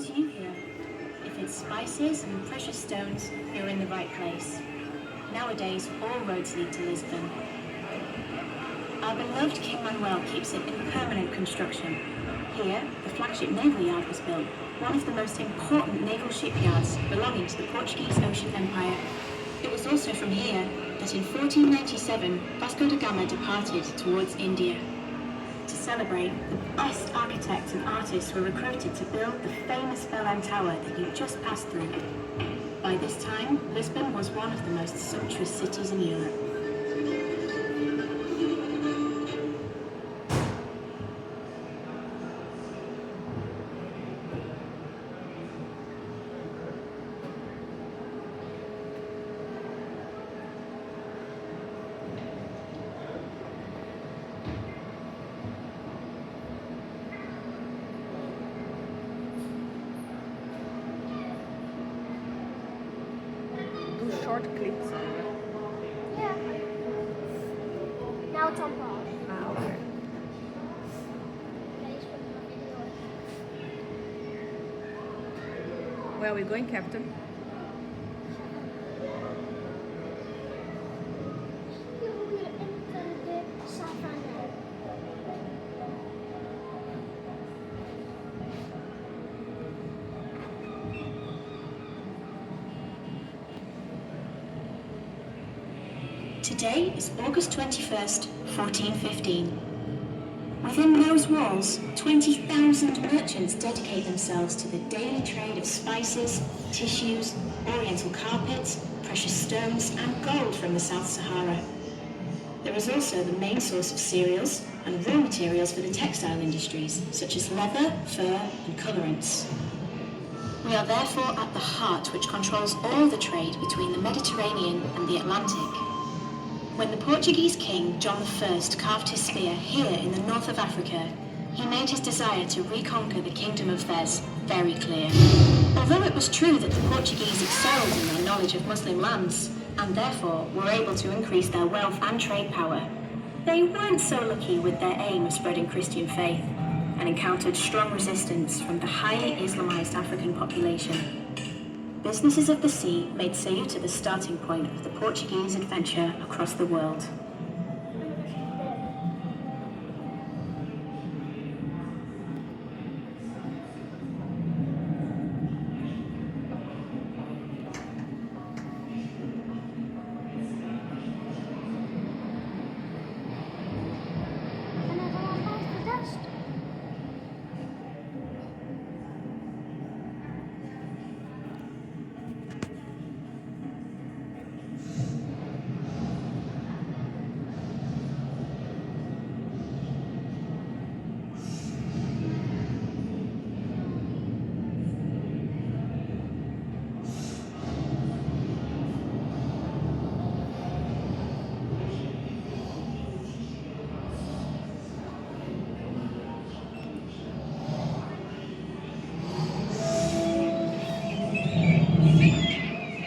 welcomes you here. If it's spices and precious stones, you're in the right place. Nowadays, all roads lead to Lisbon. Our beloved King Manuel keeps it in permanent construction. Here, the flagship naval yard was built, one of the most important naval shipyards belonging to the Portuguese Ocean Empire. It was also from here that in 1497, Vasco da Gama departed towards India. To celebrate, the best architects and artists were recruited to build the famous Belém Tower that you just passed through. By this time, Lisbon was one of the most sumptuous cities in Europe. Short clips. Yeah. Now it's on pause. Okay. Where are we going, Captain? Today is August 21st, 1415. Within those walls, 20,000 merchants dedicate themselves to the daily trade of spices, tissues, oriental carpets, precious stones, and gold from the South Sahara. There is also the main source of cereals and raw materials for the textile industries, such as leather, fur, and colorants. We are therefore at the heart which controls all the trade between the Mediterranean and the Atlantic. When the Portuguese king John I carved his spear here in the north of Africa, he made his desire to reconquer the kingdom of Fez very clear. Although it was true that the Portuguese excelled in their knowledge of Muslim lands, and therefore were able to increase their wealth and trade power, they weren't so lucky with their aim of spreading Christian faith, and encountered strong resistance from the highly Islamized African population. Businesses of the sea made Ceuta the starting point of the Portuguese adventure across the world.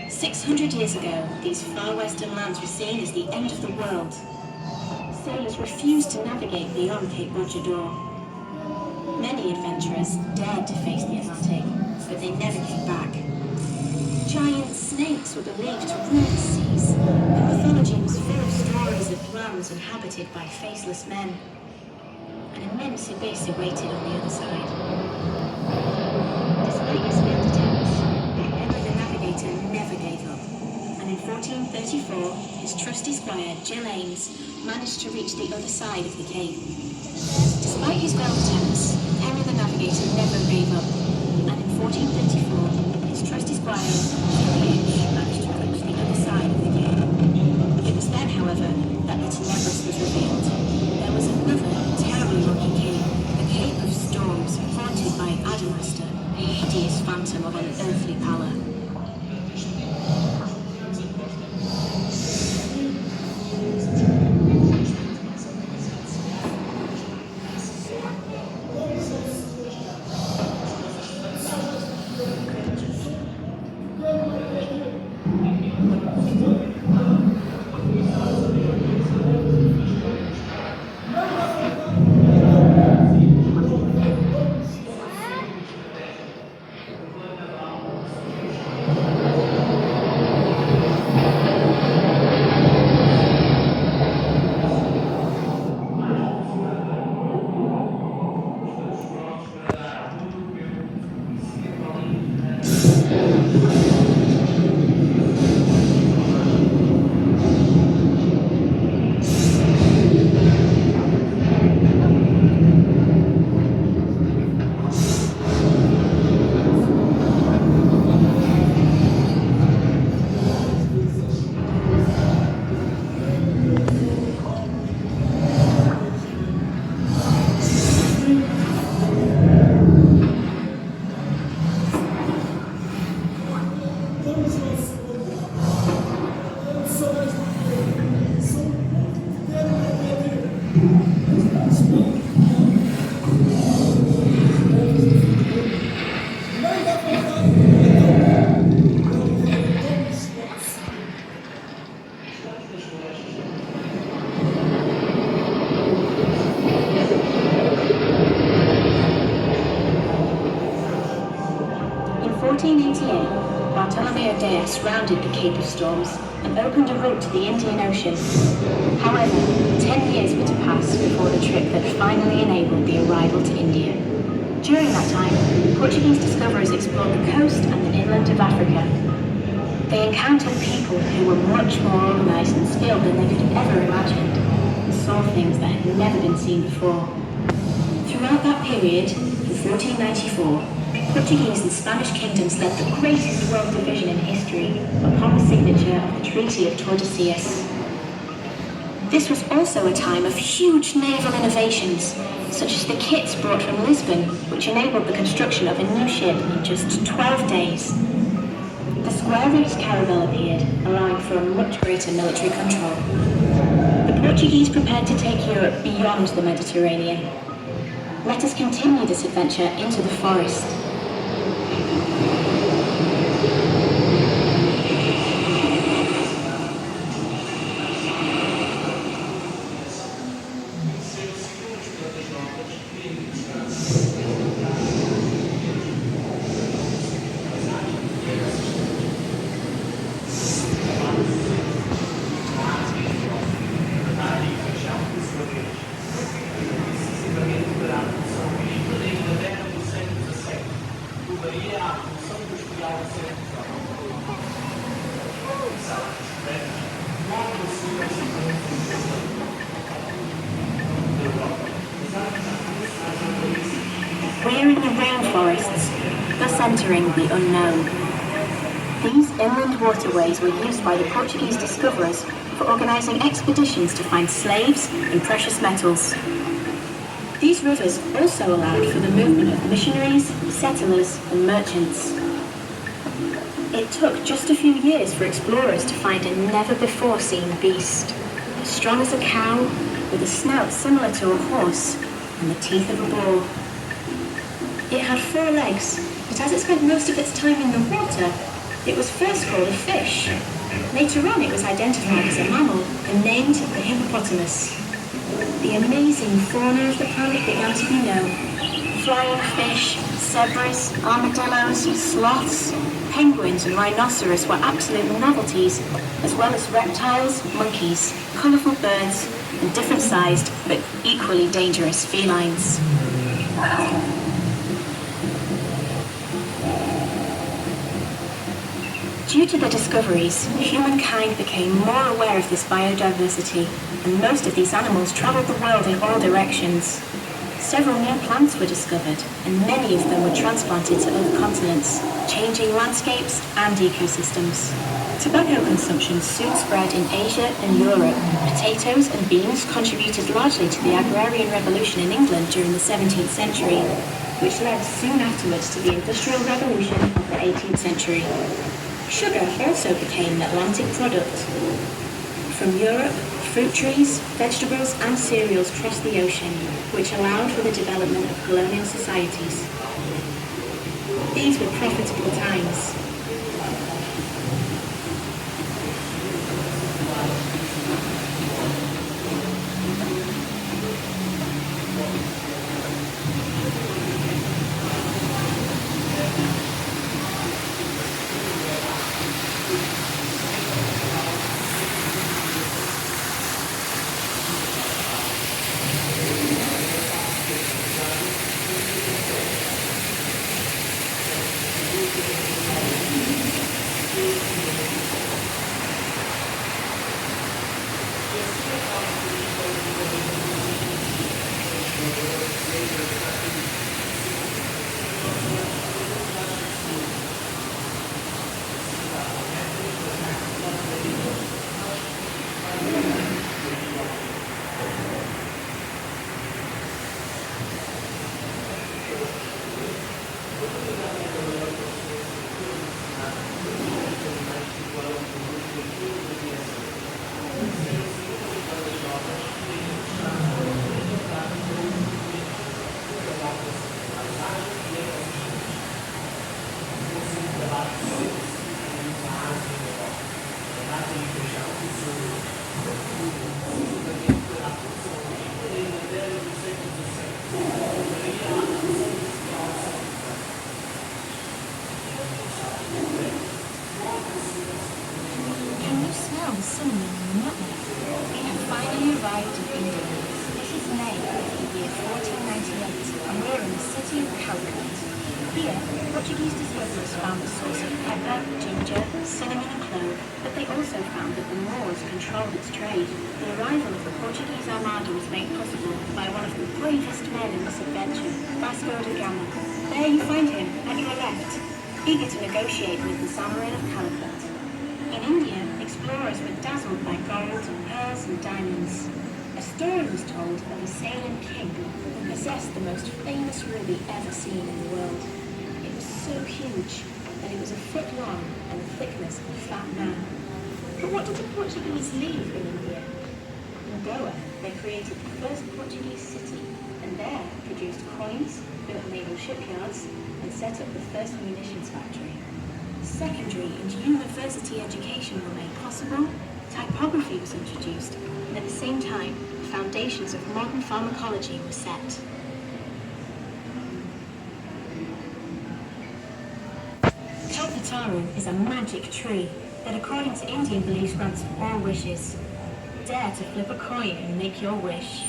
600 years ago, these far western lands were seen as the end of the world. Sailors refused to navigate beyond Cape Bojador. Many adventurers dared to face the Atlantic, but they never came back. Giant snakes were believed to rule the seas, and mythology was full of stories of lands inhabited by faceless men. An immense abyss awaited on the other side. Despite his failed attempts, Edward the Navigator never gave up, and in 1434, his trusty squire, Jill Ames, managed to reach the other side of the cape. Despite his failed attempts, Henry the Navigator never gave up, and in 1434, his trusty squire, Jill managed to reach the other side of the cape. It was then, however, that the Tenebris was revealed. There was another terribly rocky cape, the Cape of Storms, haunted by Adamastor, a hideous phantom of unearthly pallor. In 1488, Bartolomeo Diaz rounded the Cape of Storms and opened a route to the Indian Ocean. However, 10 years were to pass before the trip that finally enabled the arrival to India. During that time, Portuguese discoverers explored the coast and the inland of Africa. They encountered people who were much more organized and skilled than they could have ever imagined, and saw things that had never been seen before. Throughout that period, in 1494, Portuguese and Spanish kingdoms led the greatest world division in history upon the signature of the Treaty of Tordesillas. This was also a time of huge naval innovations, such as the kits brought from Lisbon, which enabled the construction of a new ship in just 12 days. The square-rigged caravel appeared, allowing for a much greater military control. The Portuguese prepared to take Europe beyond the Mediterranean. Let us continue this adventure into the forest. We're in the rainforests, thus entering the unknown. These inland waterways were used by the Portuguese discoverers for organizing expeditions to find slaves and precious metals. These rivers also allowed for the movement of missionaries, settlers, and merchants. It took just a few years for explorers to find a never-before-seen beast, as strong as a cow, with a snout similar to a horse, and the teeth of a bull. It had 4 legs, but as it spent most of its time in the water, it was first called a fish. Later on it was identified as a mammal and named the hippopotamus. The amazing fauna of the planet began to be known. Flying fish, zebras, armadillos, sloths, penguins and rhinoceros were absolute novelties, as well as reptiles, monkeys, colourful birds, and different-sized but equally dangerous felines. Due to the discoveries, humankind became more aware of this biodiversity, and most of these animals travelled the world in all directions. Several new plants were discovered, and many of them were transplanted to other continents, changing landscapes and ecosystems. Tobacco consumption soon spread in Asia and Europe. Potatoes and beans contributed largely to the agrarian revolution in England during the 17th century, which led soon afterwards to the Industrial Revolution of the 18th century. Sugar also became an Atlantic product. From Europe, fruit trees, vegetables and cereals crossed the ocean, which allowed for the development of colonial societies. These were profitable times. cinnamon and nutmeg. We have finally arrived in India. This is May of the year 1498, and we're in the city of Calicut. Here, Portuguese discoverers found the source of pepper, ginger, cinnamon and clove, but they also found that the Moors controlled its trade. The arrival of the Portuguese Armada was made possible by one of the bravest men in this adventure, Vasco da Gama. There you find him, at your left, eager to negotiate with the Samarin of Calicut. In India, explorers were dazzled by gold and pearls and diamonds. A story was told of a sailing king who possessed the most famous ruby ever seen in the world. It was so huge that it was a foot long and the thickness of a fat man. But what did the Portuguese leave in India? In Goa, they created the first Portuguese city, and there produced coins, built naval shipyards, and set up the first munitions factory. Secondary and university education were made possible, typography was introduced, and at the same time, the foundations of modern pharmacology were set. Kalpataru is a magic tree that, according to Indian beliefs, grants all wishes. Dare to flip a coin and make your wish.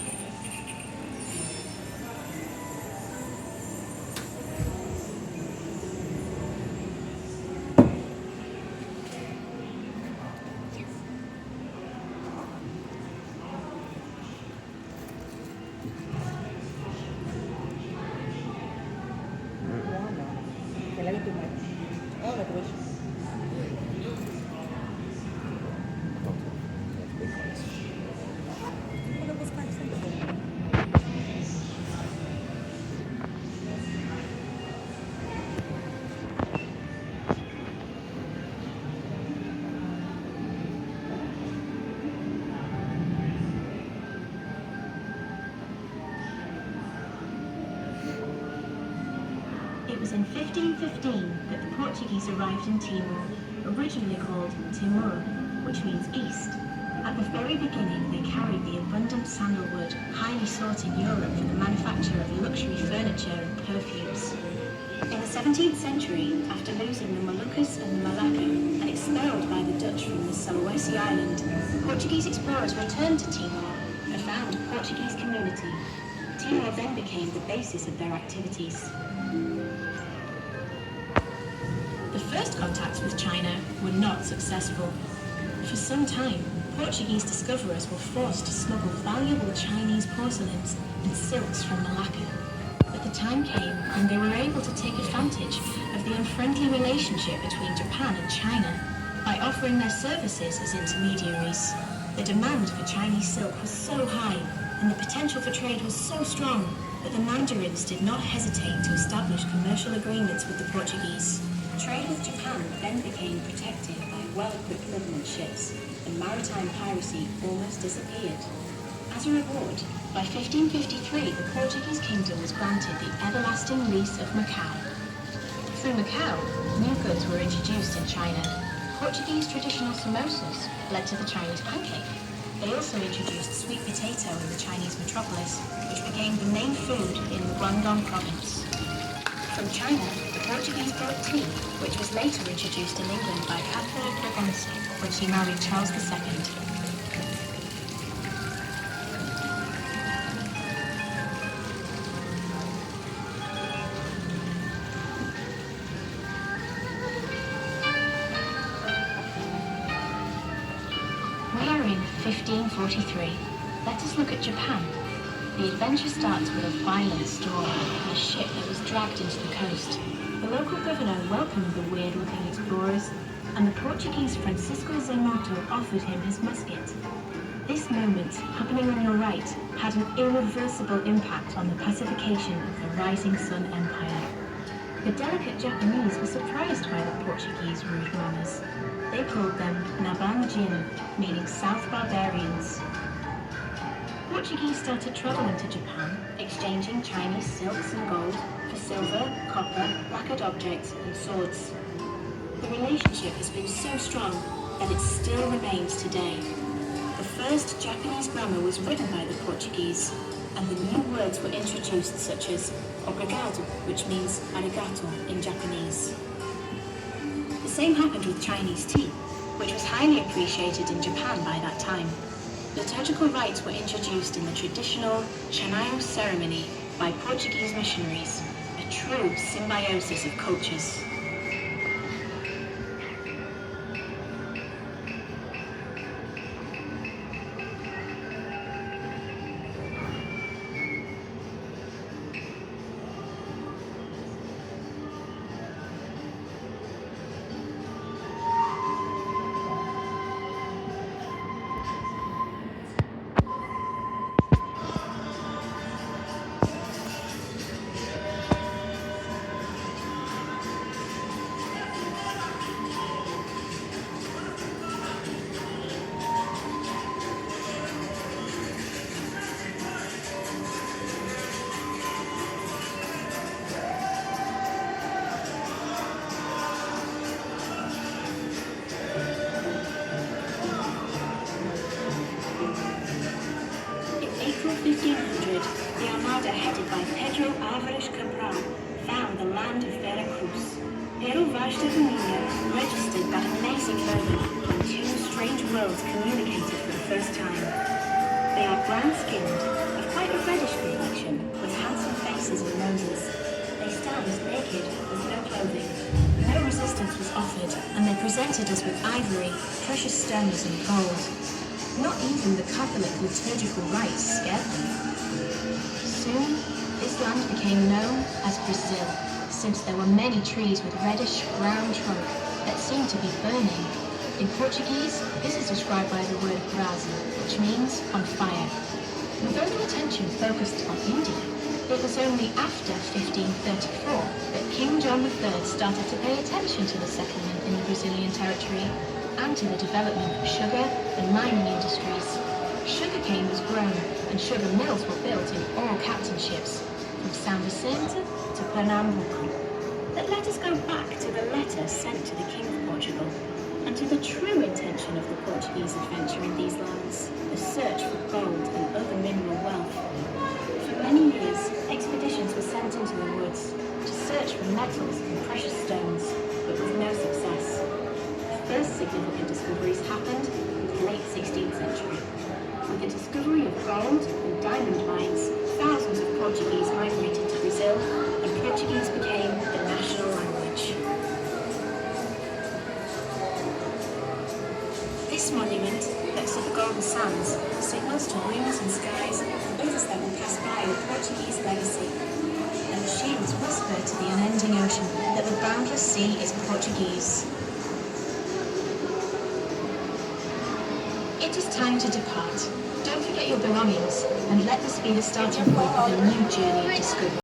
It was in 1515 that the Portuguese arrived in Timor, originally called Timor, which means east. At the very beginning, they carried the abundant sandalwood, highly sought in Europe for the manufacture of luxury furniture and perfumes. In the 17th century, after losing the Moluccas and the Malacca, and expelled by the Dutch from the Sulawesi island, Portuguese explorers returned to Timor and found a Portuguese community. Timor then became the basis of their activities. The first contacts with China were not successful. For some time, Portuguese discoverers were forced to smuggle valuable Chinese porcelains and silks from Malacca. But the time came when they were able to take advantage of the unfriendly relationship between Japan and China by offering their services as intermediaries. The demand for Chinese silk was so high, and the potential for trade was so strong, that the mandarins did not hesitate to establish commercial agreements with the Portuguese. Trade with Japan then became protected by well-equipped government ships, and maritime piracy almost disappeared. As a reward, by 1553 the Portuguese kingdom was granted the everlasting lease of Macau. Through Macau, new goods were introduced in China. Portuguese traditional samosas led to the Chinese pancake. They also introduced sweet potato in the Chinese metropolis, which became the main food in the Guangdong province. From China, the Portuguese brought tea, which was later introduced in England by Catherine of Braganza when she married Charles II. We are in 1543. Let us look at Japan. The adventure starts with a violent storm and a ship that was dragged into the coast. The local governor welcomed the weird-looking explorers, and the Portuguese Francisco Zemoto offered him his musket. This moment, happening on your right, had an irreversible impact on the pacification of the rising Sun Empire. The delicate Japanese were surprised by the Portuguese rude manners. They called them Nabanjin, meaning South Barbarians. Portuguese started traveling to Japan, exchanging Chinese silks and gold for silver, copper, lacquered objects, and swords. The relationship has been so strong that it still remains today. The first Japanese grammar was written by the Portuguese, and the new words were introduced such as obrigado, which means arigato in Japanese. The same happened with Chinese tea. which was highly appreciated in Japan by that time. Liturgical rites were introduced in the traditional Chanaio ceremony by Portuguese missionaries, a true symbiosis of cultures. In April 1500, the Armada headed by Pedro Álvares Cabral found the land of Veracruz. Pero Vaz de Domínio registered that amazing moment when two strange worlds communicated for the first time. They are brown-skinned, of quite a reddish complexion, with handsome faces and noses. They stand naked, with no clothing. No resistance was offered, and they presented us with ivory, precious stones, and gold. Not even the Catholic liturgical rites scared them. Soon, this land became known as Brazil, since there were many trees with reddish-brown trunk that seemed to be burning. In Portuguese, this is described by the word brasa, which means on fire. With all the attention focused on India, it was only after 1534 that King John III started to pay attention to the settlement in the Brazilian territory and to the development of sugar and mining industries. Sugarcane was grown and sugar mills were built in all captainships, from São Vicente to Pernambuco. But let us go back to the letter sent to the King of Portugal, and to the true intention of the Portuguese adventure in these lands, the search for gold and other mineral wealth. For many years, expeditions were sent into the woods to search for metals and precious stones, but with no success. The first significant discoveries happened in the late 16th century. With the discovery of gold and diamond mines, thousands of Portuguese migrated to Brazil, and Portuguese became the national language. This monument, next to the golden sands, signals to winds and skies and others that will pass by a Portuguese legacy. And the shields whisper to the unending ocean that the boundless sea is Portuguese. It is time to depart. Don't forget your belongings, and let this be the starting point of a new journey of discovery.